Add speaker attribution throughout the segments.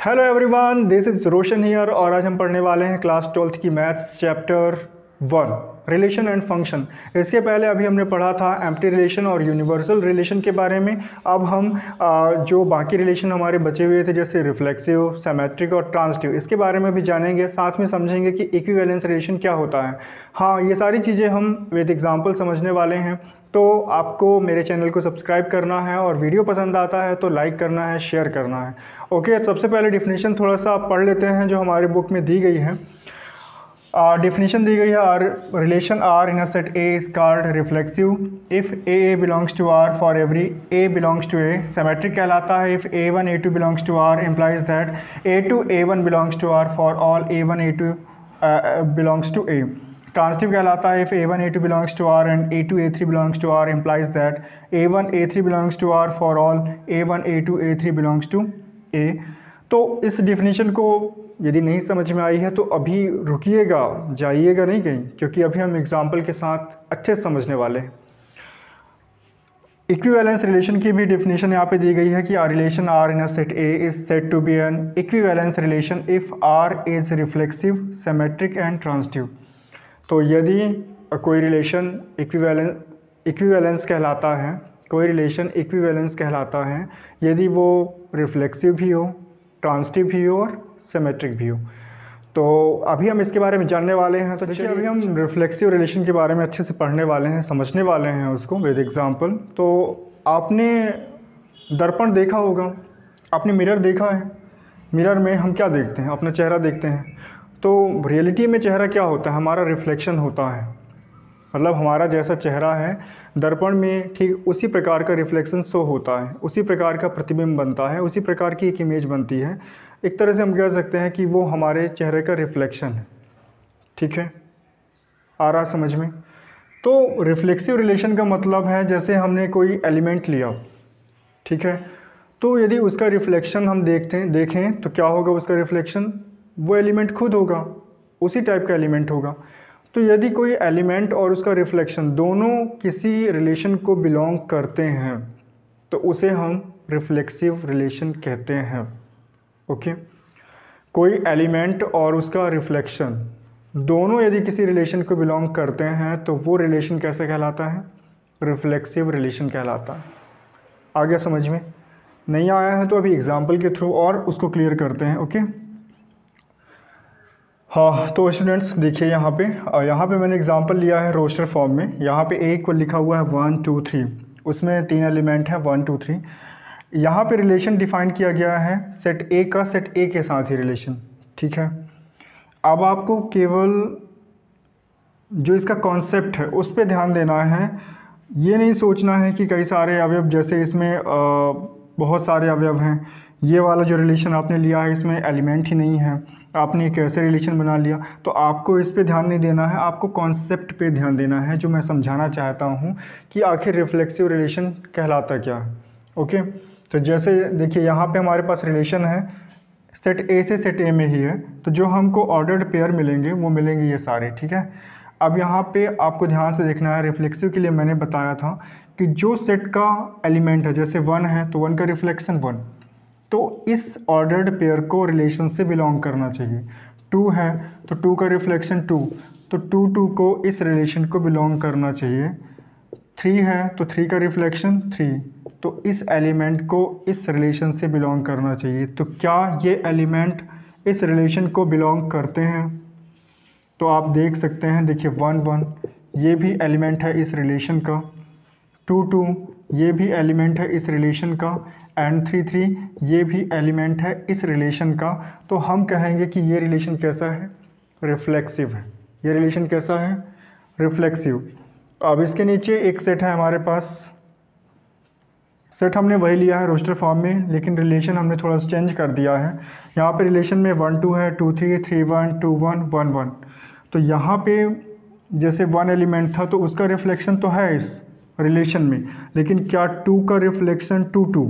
Speaker 1: Hello everyone, this is Roshan here और आज हम पढ़ने वाले हैं क्लास 12th की maths chapter 1 relation and function. इसके पहले अभी हमने पढ़ा था एम्प्टी रिलेशन और यूनिवर्सल रिलेशन के बारे में। अब हम जो बाकी रिलेशन हमारे बचे हुए थे जैसे रिफ्लेक्सिव, सिमेट्रिक और ट्रांजिटिव, इसके बारे में भी जानेंगे। साथ में समझेंगे कि इक्विवेलेंस रिलेशन क्या होता है। हाँ, ये सारी चीज़ें हम विद एग्जाम्पल समझने वाले हैं। तो आपको मेरे चैनल को सब्सक्राइब करना है और वीडियो पसंद आता है तो लाइक करना है, शेयर करना है। ओके, सबसे पहले डिफिनीशन थोड़ा सा आप पढ़ लेते हैं जो हमारे बुक में दी गई है। डिफिनीशन दी गई है, relation R in a set A is called reflexive if A belongs to R for every A belongs to A. Symmetric कहलाता है if A1 A2 belongs to R implies that A2 A1 belongs to R for all A1 A2 belongs to A. Transitive कहलाता है if A1 A2 belongs to R and A2 A3 belongs to R implies that A1 A3 belongs to R for all A1 A2 A3 belongs to A। तो इस definition को यदि नहीं समझ में आई है तो अभी रुकिएगा, जाइएगा नहीं कहीं, क्योंकि अभी हम एग्जाम्पल के साथ अच्छे से समझने वाले हैं। इक्विवेलेंस रिलेशन की भी डिफिनीशन यहाँ पे दी गई है कि R relation R in a set A is said to be an equivalence relation if R is reflexive, symmetric and transitive. तो यदि कोई रिलेशन इक्विवेलेंस कहलाता है, कोई रिलेशन इक्विवेलेंस कहलाता है यदि वो रिफ्लेक्सिव भी हो, ट्रांजिटिव भी हो और सिमेट्रिक भी हो। तो अभी हम इसके बारे में जानने वाले हैं। तो देखिए, अभी हम रिफ्लेक्सिव रिलेशन के बारे में अच्छे से पढ़ने वाले हैं, समझने वाले हैं उसको विद एग्जांपल। तो आपने दर्पण देखा होगा, आपने मिरर देखा है। मिरर में हम क्या देखते हैं? अपना चेहरा देखते हैं। तो रियलिटी में चेहरा क्या होता है? हमारा रिफ्लेक्शन होता है। मतलब हमारा जैसा चेहरा है दर्पण में, ठीक उसी प्रकार का रिफ्लेक्शन शो होता है, उसी प्रकार का प्रतिबिंब बनता है, उसी प्रकार की एक इमेज बनती है। एक तरह से हम कह सकते हैं कि वो हमारे चेहरे का रिफ्लेक्शन है। ठीक है, आ रहा समझ में? तो रिफ्लेक्सिव रिलेशन का मतलब है जैसे हमने कोई एलिमेंट लिया, ठीक है, तो यदि उसका रिफ्लेक्शन हम देखें तो क्या होगा? उसका रिफ्लेक्शन वो एलिमेंट खुद होगा, उसी टाइप का एलिमेंट होगा। तो यदि कोई एलिमेंट और उसका रिफ्लेक्शन दोनों किसी रिलेशन को बिलोंग करते हैं तो उसे हम रिफ्लेक्सिव रिलेशन कहते हैं। ओके, कोई एलिमेंट और उसका रिफ्लेक्शन दोनों यदि किसी रिलेशन को बिलोंग करते हैं तो वो रिलेशन कैसे कहलाता है? रिफ्लेक्सिव रिलेशन कहलाता है। आ गया समझ में? नहीं आया है तो अभी एग्जाम्पल के थ्रू और उसको क्लियर करते हैं। ओके, हाँ, तो स्टूडेंट्स देखिए यहाँ पे मैंने एग्जांपल लिया है रोस्टर फॉर्म में। यहाँ पे ए को लिखा हुआ है 1 2 3, उसमें 3 एलिमेंट है 1 2 3। यहाँ पे रिलेशन डिफाइन किया गया है सेट ए का सेट ए के साथ ही रिलेशन। ठीक है, अब आपको केवल जो इसका कॉन्सेप्ट है उस पर ध्यान देना है। ये नहीं सोचना है कि कई सारे अवयव, जैसे इसमें बहुत सारे अवयव हैं, ये वाला जो रिलेशन आपने लिया है इसमें एलिमेंट ही नहीं है, आपने एक ऐसे रिलेशन बना लिया। तो आपको इस पे ध्यान नहीं देना है, आपको कॉन्सेप्ट पे ध्यान देना है जो मैं समझाना चाहता हूँ कि आखिर रिफ्लेक्सिव रिलेशन कहलाता क्या है। ओके, तो जैसे देखिए यहाँ पे हमारे पास रिलेशन है सेट ए से सेट ए में ही है, तो जो हमको ऑर्डर्ड पेयर मिलेंगे वो मिलेंगे ये सारे। ठीक है, अब यहाँ पे आपको ध्यान से देखना है। रिफ्लेक्सिव के लिए मैंने बताया था कि जो सेट का एलिमेंट है, जैसे 1 है तो 1 का रिफ्लेक्शन 1, तो इस ऑर्डर्ड पेयर को रिलेशन से बिलोंग करना चाहिए। 2 है तो 2 का रिफ्लेक्शन 2, तो 2 2 को इस रिलेशन को बिलोंग करना चाहिए। 3 है तो 3 का रिफ्लेक्शन 3, तो इस एलिमेंट को इस रिलेशन से बिलोंग करना चाहिए। तो क्या ये एलिमेंट इस रिलेशन को बिलोंग करते हैं? तो आप देख सकते हैं, देखिए 1 1 ये भी एलिमेंट है इस रिलेशन का, 2 2 ये भी एलिमेंट है इस रिलेशन का, एंड 3 3 ये भी एलिमेंट है इस रिलेशन का। तो हम कहेंगे कि ये रिलेशन कैसा है? रिफ्लेक्सिव है। ये रिलेशन कैसा है? रिफ्लेक्सिव। अब इसके नीचे एक सेट है हमारे पास, सेट हमने वही लिया है रोस्टर फॉर्म में, लेकिन रिलेशन हमने थोड़ा सा चेंज कर दिया है। यहाँ पे रिलेशन में 1 2 है, 2 3 3 1 2 1 1 1। तो यहाँ पे जैसे 1 एलिमेंट था तो उसका रिफ्लेक्शन तो है इस रिलेशन में, लेकिन क्या 2 का रिफ्लेक्शन 2 2,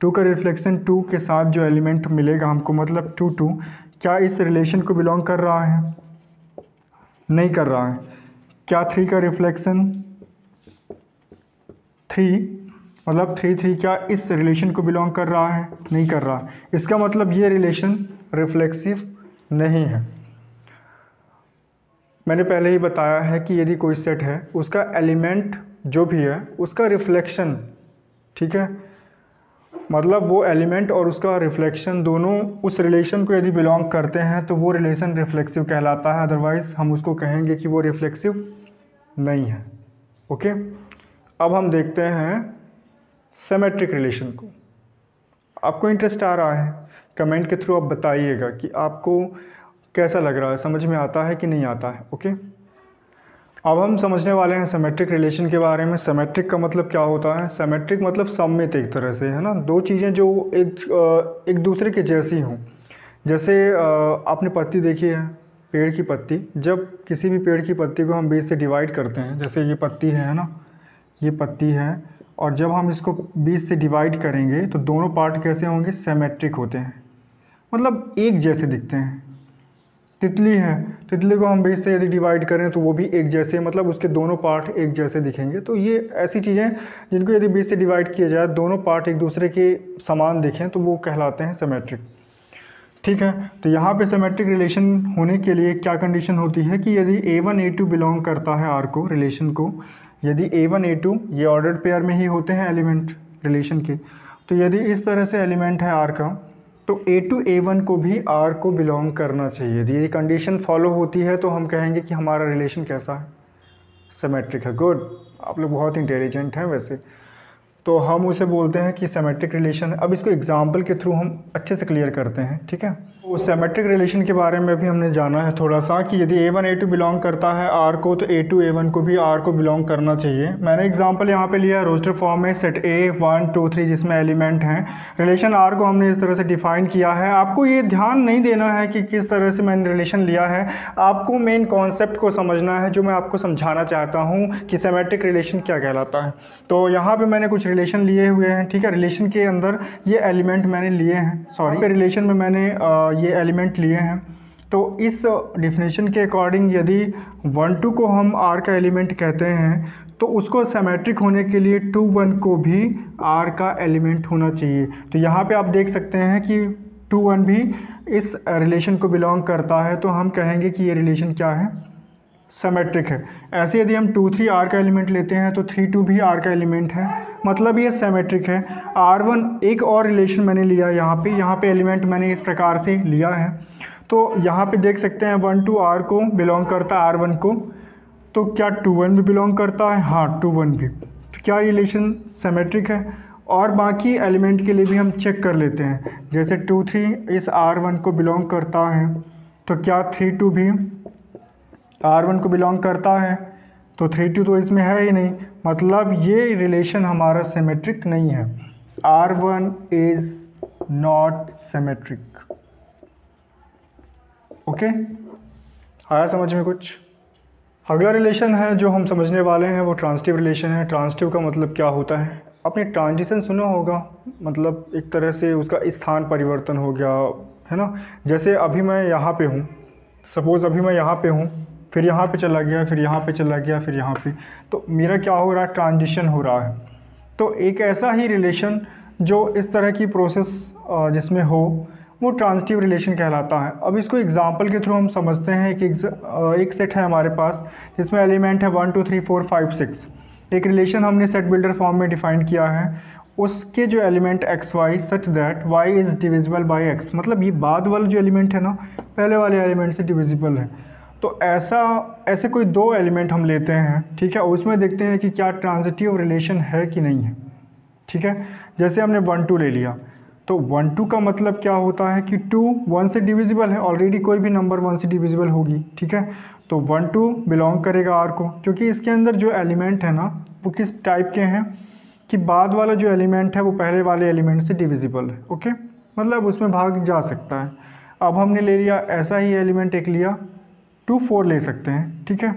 Speaker 1: 2 का रिफ्लेक्शन 2 के साथ जो एलिमेंट मिलेगा हमको, मतलब 2 2, क्या इस रिलेशन को बिलोंग कर रहा है? नहीं कर रहा है। क्या 3 का रिफ्लेक्शन 3 मतलब 3 3 क्या इस रिलेशन को बिलोंग कर रहा है? नहीं कर रहा। इसका मतलब ये रिलेशन रिफ्लेक्सिव नहीं है। मैंने पहले ही बताया है कि यदि कोई सेट है उसका एलिमेंट जो भी है उसका रिफ्लेक्शन, ठीक है, मतलब वो एलिमेंट और उसका रिफ्लेक्शन दोनों उस रिलेशन को यदि बिलोंग करते हैं तो वो रिलेशन रिफ्लेक्सिव कहलाता है, अदरवाइज़ हम उसको कहेंगे कि वो रिफ्लेक्सिव नहीं है। ओके, अब हम देखते हैं सिमेट्रिक रिलेशन को। आपको इंटरेस्ट आ रहा है? कमेंट के थ्रू आप बताइएगा कि आपको कैसा लग रहा है, समझ में आता है कि नहीं आता है। ओके, अब हम समझने वाले हैं सिमेट्रिक रिलेशन के बारे में। सिमेट्रिक का मतलब क्या होता है? सिमेट्रिक मतलब सममित, एक तरह से, है ना, दो चीज़ें जो एक दूसरे के जैसी हों। जैसे आपने पत्ती देखी है, पेड़ की पत्ती, जब किसी भी पेड़ की पत्ती को हम बीच से डिवाइड करते हैं, जैसे ये पत्ती है ना, ये पत्ती है, और जब हम इसको बीच से डिवाइड करेंगे तो दोनों पार्ट कैसे होंगे? सिमेट्रिक होते हैं, मतलब एक जैसे दिखते हैं। तितली है, तितली को हम बीच से यदि डिवाइड करें तो वो भी एक जैसे, मतलब उसके दोनों पार्ट एक जैसे दिखेंगे। तो ये ऐसी चीज़ें जिनको यदि बीच से डिवाइड किया जाए, दोनों पार्ट एक दूसरे के समान दिखें, तो वो कहलाते हैं सिमेट्रिक। ठीक है, तो यहाँ पे सिमेट्रिक रिलेशन होने के लिए क्या कंडीशन होती है कि यदि A1 A2 बिलोंग करता है R को, रिलेशन को, यदि A1 A2 ये ऑर्डर्ड पेयर में ही होते हैं एलिमेंट रिलेशन के, तो यदि इस तरह से एलिमेंट है R का, तो A2 A1 को भी R को बिलोंग करना चाहिए। यदि ये कंडीशन फॉलो होती है तो हम कहेंगे कि हमारा रिलेशन कैसा है? सिमेट्रिक है। गुड, आप लोग बहुत इंटेलिजेंट हैं वैसे। तो हम उसे बोलते हैं कि सिमेट्रिक रिलेशन है। अब इसको एग्जांपल के थ्रू हम अच्छे से क्लियर करते हैं, ठीक है। तो सिमेट्रिक रिलेशन के बारे में भी हमने जाना है थोड़ा सा कि यदि A1 A2 बिलोंग करता है R को, तो A2 A1 को भी R को बिलोंग करना चाहिए। मैंने एग्जांपल यहाँ पे लिया है रोस्टर फॉर्म में, सेट A 1 2 3 जिसमें एलिमेंट हैं। रिलेशन R को हमने इस तरह से डिफाइन किया है। आपको ये ध्यान नहीं देना है कि किस तरह से मैंने रिलेशन लिया है, आपको मेन कॉन्सेप्ट को समझना है जो मैं आपको समझाना चाहता हूँ कि सिमेट्रिक रिलेशन क्या कहलाता है। तो यहाँ पर मैंने कुछ रिलेशन लिए हुए हैं, ठीक है। रिलेशन के अंदर ये एलिमेंट मैंने लिए हैं, सॉरी, रिलेशन में मैंने ये एलिमेंट लिए हैं। तो इस डिफिनेशन के अकॉर्डिंग यदि 1 2 को हम R का एलिमेंट कहते हैं तो उसको सिमेट्रिक होने के लिए 2 1 को भी R का एलिमेंट होना चाहिए। तो यहाँ पे आप देख सकते हैं कि 2 1 भी इस रिलेशन को बिलोंग करता है, तो हम कहेंगे कि ये रिलेशन क्या है? सिमेट्रिक है। ऐसे यदि हम 2 3 R का एलिमेंट लेते हैं तो 3 2 भी R का एलिमेंट है, मतलब ये सिमेट्रिक है। R1 एक और रिलेशन मैंने लिया यहाँ पे एलिमेंट मैंने इस प्रकार से लिया है। तो यहाँ पे देख सकते हैं 1 2 R को बिलोंग करता है R1 को, तो क्या 2 1 भी बिलोंग करता है? हाँ, 2 1 भी। तो क्या रिलेशन सिमेट्रिक है? और बाकी एलिमेंट के लिए भी हम चेक कर लेते हैं, जैसे 2 3 इस R1 को बिलोंग करता है, तो क्या 3 2 भी R1 को बिलोंग करता है? तो 3 2 तो इसमें है ही नहीं, मतलब ये रिलेशन हमारा सिमेट्रिक नहीं है। R1 is not symmetric. Okay, आया समझ में कुछ? अगला रिलेशन है जो हम समझने वाले हैं वो ट्रांजिटिव रिलेशन है। ट्रांजिटिव का मतलब क्या होता है? आपने ट्रांजिशन सुना होगा, मतलब एक तरह से उसका स्थान परिवर्तन हो गया, है ना। जैसे अभी मैं यहाँ पे हूँ, सपोज़ अभी मैं यहाँ पे हूँ, फिर यहाँ पे चला गया, फिर यहाँ पे चला गया, फिर यहाँ पे, तो मेरा क्या हो रहा है? ट्रांजिशन हो रहा है। तो एक ऐसा ही रिलेशन जो इस तरह की प्रोसेस जिसमें हो, वो ट्रांजिटिव रिलेशन कहलाता है। अब इसको एग्जांपल के थ्रू हम समझते हैं। एक सेट है हमारे पास जिसमें एलिमेंट है 1 2 3 4 5 6। एक रिलेशन हमने सेट बिल्डर फॉर्म में डिफाइन किया है, उसके जो element X Y such that Y is divisible by X, मतलब ये बाद वाला जो एलिमेंट है ना, पहले वाले एलिमेंट से डिविजिबल है। तो ऐसे कोई दो एलिमेंट हम लेते हैं, ठीक है, उसमें देखते हैं कि क्या ट्रांजिटिव रिलेशन है कि नहीं है, ठीक है। जैसे हमने 1 2 ले लिया, तो 1 2 का मतलब क्या होता है कि 2 1 से डिविजिबल है, ऑलरेडी कोई भी नंबर 1 से डिविजिबल होगी, ठीक है। तो 1 2 बिलोंग करेगा R को, क्योंकि इसके अंदर जो एलिमेंट है ना वो किस टाइप के हैं कि बाद वाला जो एलिमेंट है वो पहले वाले एलिमेंट से डिविजिबल है। ओके, मतलब उसमें भाग जा सकता है। अब हमने ले लिया ऐसा ही एलिमेंट एक लिया, 2 4 ले सकते हैं, ठीक है,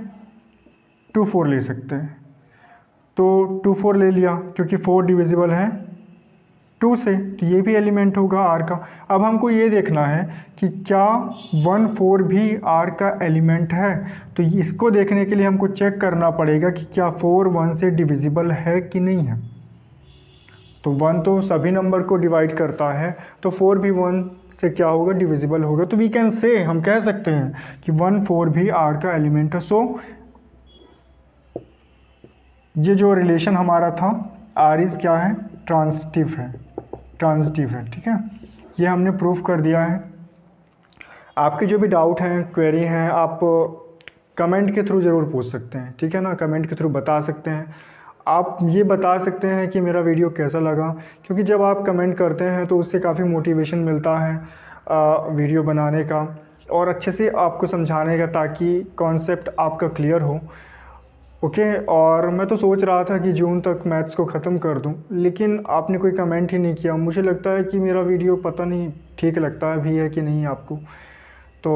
Speaker 1: 2 4 ले सकते हैं। तो 2 4 ले लिया क्योंकि 4 डिविजिबल है 2 से, तो ये भी एलिमेंट होगा R का। अब हमको ये देखना है कि क्या 1 4 भी R का एलिमेंट है। तो इसको देखने के लिए हमको चेक करना पड़ेगा कि क्या 4 1 से डिविजिबल है कि नहीं है, तो 1 तो सभी नंबर को डिवाइड करता है, तो 4 भी 1 से क्या होगा, डिविजिबल होगा। तो वी कैन से, हम कह सकते हैं कि 1 4 भी R का एलिमेंट है। सो ये जो रिलेशन हमारा था R इज़ क्या है, ट्रांजिटिव है, ट्रांजिटिव है, ठीक है। ये हमने प्रूफ कर दिया है। आपके जो भी डाउट हैं, क्वेरी हैं, आप कमेंट के थ्रू ज़रूर पूछ सकते हैं, ठीक है ना। कमेंट के थ्रू बता सकते हैं। आप ये बता सकते हैं कि मेरा वीडियो कैसा लगा, क्योंकि जब आप कमेंट करते हैं तो उससे काफ़ी मोटिवेशन मिलता है वीडियो बनाने का और अच्छे से आपको समझाने का, ताकि कॉन्सेप्ट आपका क्लियर हो। ओके। और मैं तो सोच रहा था कि जून तक मैथ्स को ख़त्म कर दूं, लेकिन आपने कोई कमेंट ही नहीं किया। मुझे लगता है कि मेरा वीडियो पता नहीं ठीक लगता है भी है कि नहीं आपको। तो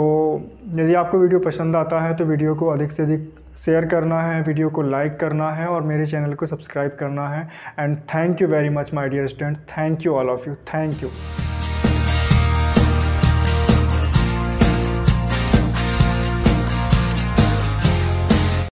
Speaker 1: यदि आपको वीडियो पसंद आता है तो वीडियो को अधिक से अधिक शेयर करना है, वीडियो को लाइक करना है और मेरे चैनल को सब्सक्राइब करना है। And thank you very much my dear students, thank you all of you, thank you.